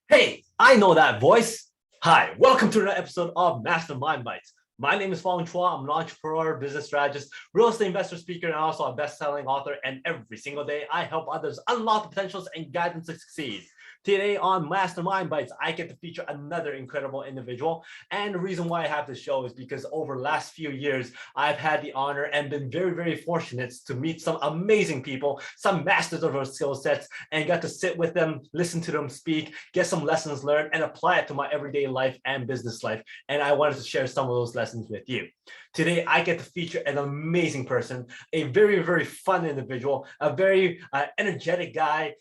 Hey, I know that voice. Hi, welcome to another episode of Mastermind Bites. My name is Fong. I'm an entrepreneur, business strategist, real estate investor, speaker, and also a best-selling author. And every single day, I help others unlock the potentials and guide them to succeed. Today on Mastermind Bites, I get to feature another incredible individual. And the reason why I have this show is because over the last few years, I've had the honor and been very, very fortunate to meet some amazing people, some masters of our skill sets, and got to sit with them, listen to them speak, get some lessons learned, and apply it to my everyday life and business life. And I wanted to share some of those lessons with you. Today, I get to feature an amazing person, a very, very fun individual, a very energetic guy.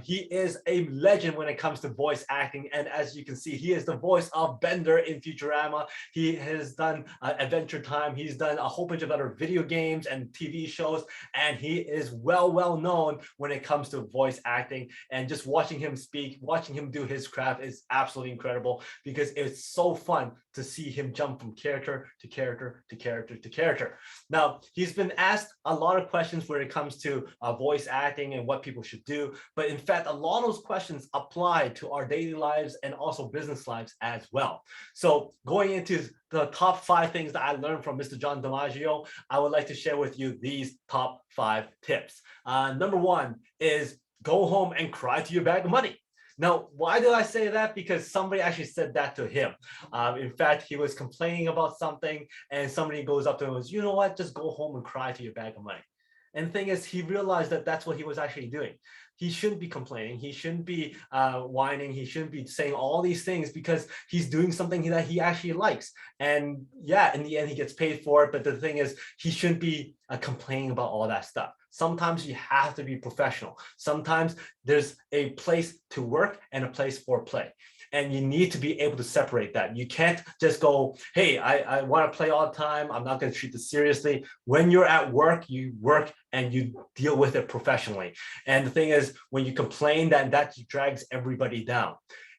He is a legend when it comes to voice acting. And as you can see, he is the voice of Bender in Futurama. He has done Adventure Time. He's done a whole bunch of other video games and TV shows. And he is well known when it comes to voice acting. And just watching him speak, watching him do his craft is absolutely incredible because it's so fun to see him jump from character to character to character to character. Now, he's been asked a lot of questions when it comes to voice acting and what people should do. But in fact, a lot of those questions apply to our daily lives and also business lives as well. So going into the top 5 things that I learned from Mr. John DiMaggio, I would like to share with you these top 5 tips. Number 1 is go home and cry to your bag of money. Now, why did I say that? Because somebody actually said that to him. In fact, he was complaining about something and somebody goes up to him and goes, you know what, just go home and cry to your bag of money. And the thing is, he realized that that's what he was actually doing. He shouldn't be complaining. He shouldn't be whining. He shouldn't be saying all these things because he's doing something that he actually likes. And yeah, in the end, he gets paid for it. But the thing is, he shouldn't be complaining about all that stuff. Sometimes you have to be professional. Sometimes there's a place to work and a place for play. And you need to be able to separate that. You can't just go, hey, I want to play all the time. I'm not going to treat this seriously. When you're at work, you work and you deal with it professionally. And the thing is, when you complain, that drags everybody down.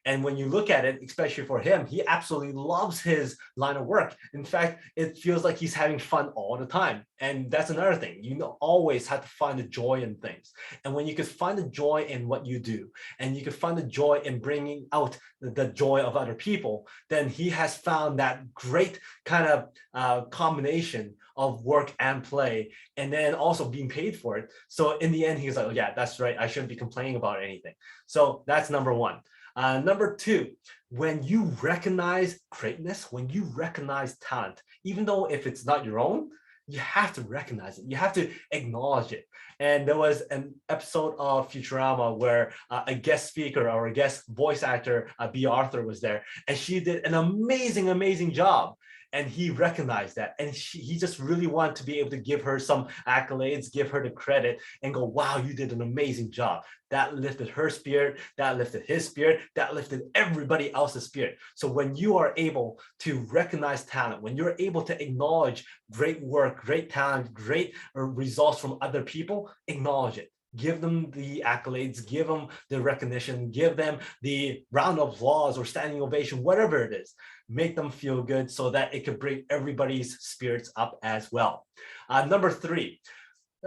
And when you look at it, especially for him, he absolutely loves his line of work. In fact, it feels like he's having fun all the time. And that's another thing. You always have to find the joy in things. And when you can find the joy in what you do, and you can find the joy in bringing out the joy of other people, then he has found that great kind of combination of work and play, and then also being paid for it. So in the end, he's like, oh, yeah, that's right. I shouldn't be complaining about anything. So that's number 1. Number 2, when you recognize greatness, when you recognize talent, even though if it's not your own, you have to recognize it. You have to acknowledge it. And there was an episode of Futurama where a guest speaker or a guest voice actor, B. Arthur, was there, and she did an amazing job. And he recognized that. And he just really wanted to be able to give her some accolades, give her the credit and go, wow, you did an amazing job. That lifted her spirit, that lifted his spirit, that lifted everybody else's spirit. So when you are able to recognize talent, when you're able to acknowledge great work, great talent, great results from other people, acknowledge it. Give them the accolades, give them the recognition, give them the round of applause or standing ovation, whatever it is. Make them feel good so that it could bring everybody's spirits up as well. Number 3,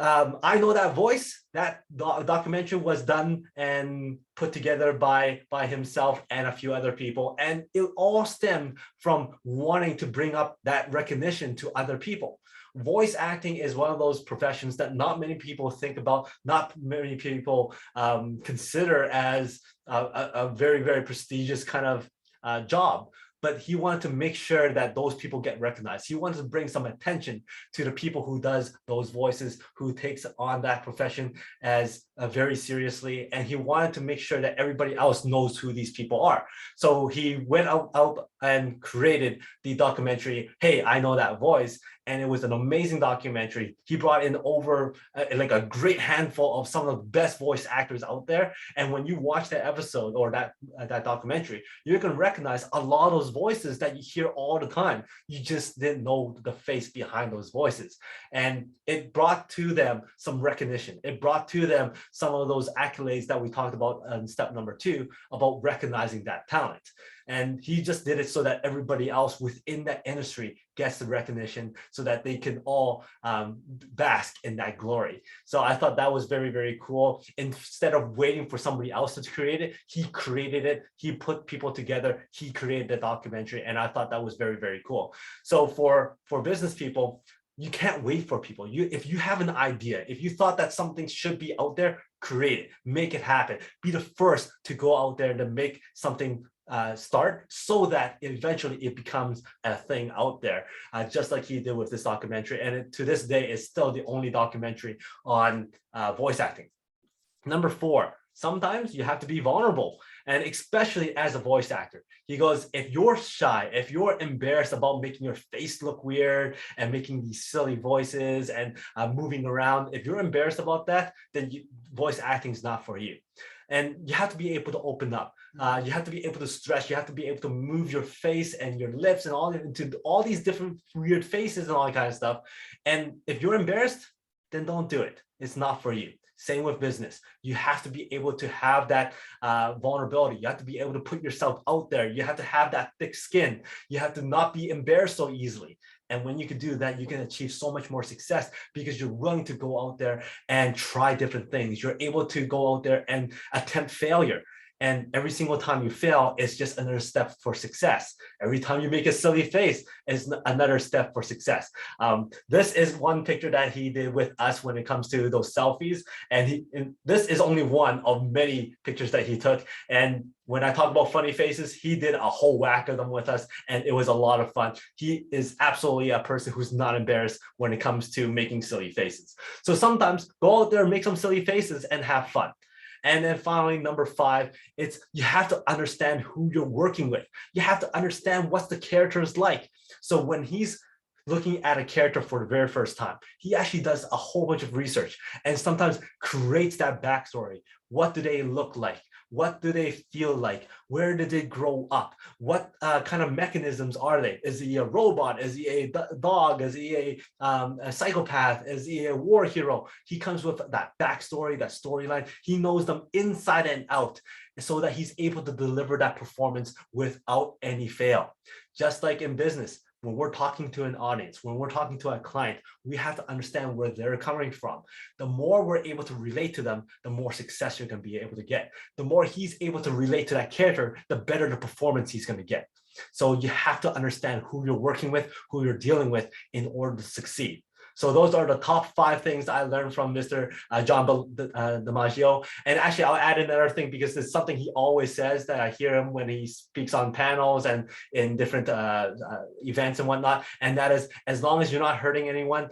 I Know That Voice. That documentary was done and put together by himself and a few other people. And it all stemmed from wanting to bring up that recognition to other people. Voice acting is one of those professions that not many people think about, not many people consider as a very prestigious kind of job. But he wanted to make sure that those people get recognized. He wanted to bring some attention to the people who does those voices, who takes on that profession as very seriously. And he wanted to make sure that everybody else knows who these people are. So he went out and created the documentary, Hey, I Know That Voice. And it was an amazing documentary. He brought in over like a great handful of some of the best voice actors out there. And when you watch that episode or that documentary, you're going to recognize a lot of those voices that you hear all the time. You just didn't know the face behind those voices. And it brought to them some recognition. It brought to them some of those accolades that we talked about in step number 2 about recognizing that talent. And he just did it so that everybody else within that industry gets the recognition so that they can all bask in that glory. So I thought that was very, very cool. Instead of waiting for somebody else to create it, he created it. He put people together. He created the documentary. And I thought that was very, very cool. So for business people, you can't wait for people. If you have an idea, if you thought that something should be out there, create it, make it happen. Be the first to go out there and to make something start so that eventually it becomes a thing out there, just like he did with this documentary. And to this day, it's still the only documentary on voice acting. Number 4, sometimes you have to be vulnerable, and especially as a voice actor. He goes, if you're shy, if you're embarrassed about making your face look weird and making these silly voices and moving around, if you're embarrassed about that, then voice acting is not for you. And you have to be able to open up. You have to be able to stretch. You have to be able to move your face and your lips and into all these different weird faces and all that kind of stuff. And if you're embarrassed, then don't do it. It's not for you. Same with business. You have to be able to have that vulnerability. You have to be able to put yourself out there. You have to have that thick skin. You have to not be embarrassed so easily. And when you can do that, you can achieve so much more success because you're willing to go out there and try different things. You're able to go out there and attempt failure. And every single time you fail, it's just another step for success. Every time you make a silly face, is another step for success. This is one picture that he did with us when it comes to those selfies. And this is only one of many pictures that he took. And when I talk about funny faces, he did a whole whack of them with us, and it was a lot of fun. He is absolutely a person who's not embarrassed when it comes to making silly faces. So sometimes go out there, make some silly faces, and have fun. And then finally, number 5, it's you have to understand who you're working with. You have to understand what the character is like. So when he's looking at a character for the very first time, he actually does a whole bunch of research and sometimes creates that backstory. What do they look like? What do they feel like? Where did they grow up? What kind of mechanisms are they? Is he a robot? Is he a dog? Is he a psychopath? Is he a war hero? He comes with that backstory, that storyline. He knows them inside and out so that he's able to deliver that performance without any fail. Just like in business, when we're talking to an audience, when we're talking to a client, we have to understand where they're coming from. The more we're able to relate to them, the more success you're going to be able to get. The more he's able to relate to that character, the better the performance he's going to get. So you have to understand who you're working with, who you're dealing with in order to succeed. So those are the top 5 things I learned from Mr. John DiMaggio. And actually, I'll add another thing because it's something he always says that I hear him when he speaks on panels and in different events and whatnot. And that is, as long as you're not hurting anyone,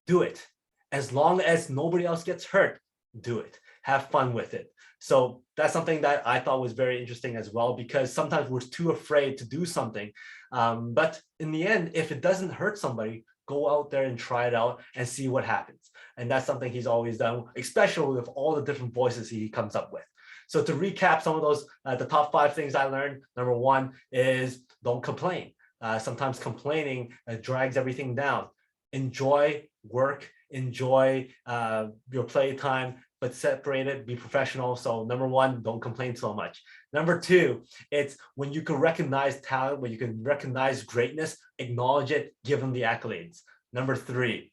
do it. As long as nobody else gets hurt, do it. Have fun with it. So that's something that I thought was very interesting as well, because sometimes we're too afraid to do something. But in the end, if it doesn't hurt somebody, go out there and try it out and see what happens. And that's something he's always done, especially with all the different voices he comes up with. So to recap some of those, the top 5 things I learned, number 1 is don't complain. Sometimes complaining drags everything down. Enjoy work, enjoy your playtime, but separate it, be professional. So number 1, don't complain so much. Number 2, it's when you can recognize talent, when you can recognize greatness, acknowledge it, give them the accolades. Number 3,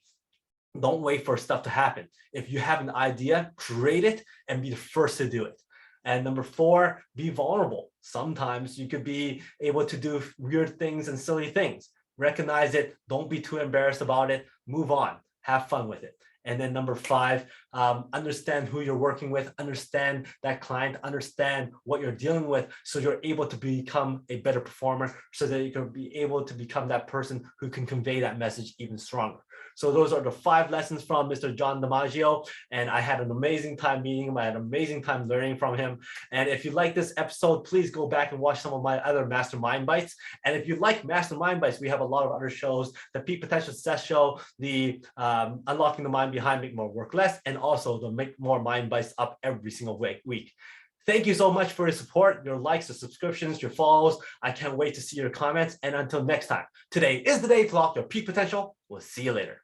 don't wait for stuff to happen. If you have an idea, create it and be the first to do it. And number 4, be vulnerable. Sometimes you could be able to do weird things and silly things. Recognize it, don't be too embarrassed about it, move on, have fun with it. And then number 5, understand who you're working with, understand that client, understand what you're dealing with, so you're able to become a better performer, so that you can be able to become that person who can convey that message even stronger. So those are the 5 lessons from Mr. John DiMaggio, and I had an amazing time meeting him. I had an amazing time learning from him. And if you like this episode, please go back and watch some of my other Mastermind Bites. And if you like Mastermind Bites, we have a lot of other shows: the Peak Potential Success Show, the Unlocking the Mind Behind Make More Work Less, and also the Make More Mind Bites up every single week. Thank you so much for your support, your likes, your subscriptions, your follows. I can't wait to see your comments. And until next time, today is the day to unlock your peak potential. We'll see you later.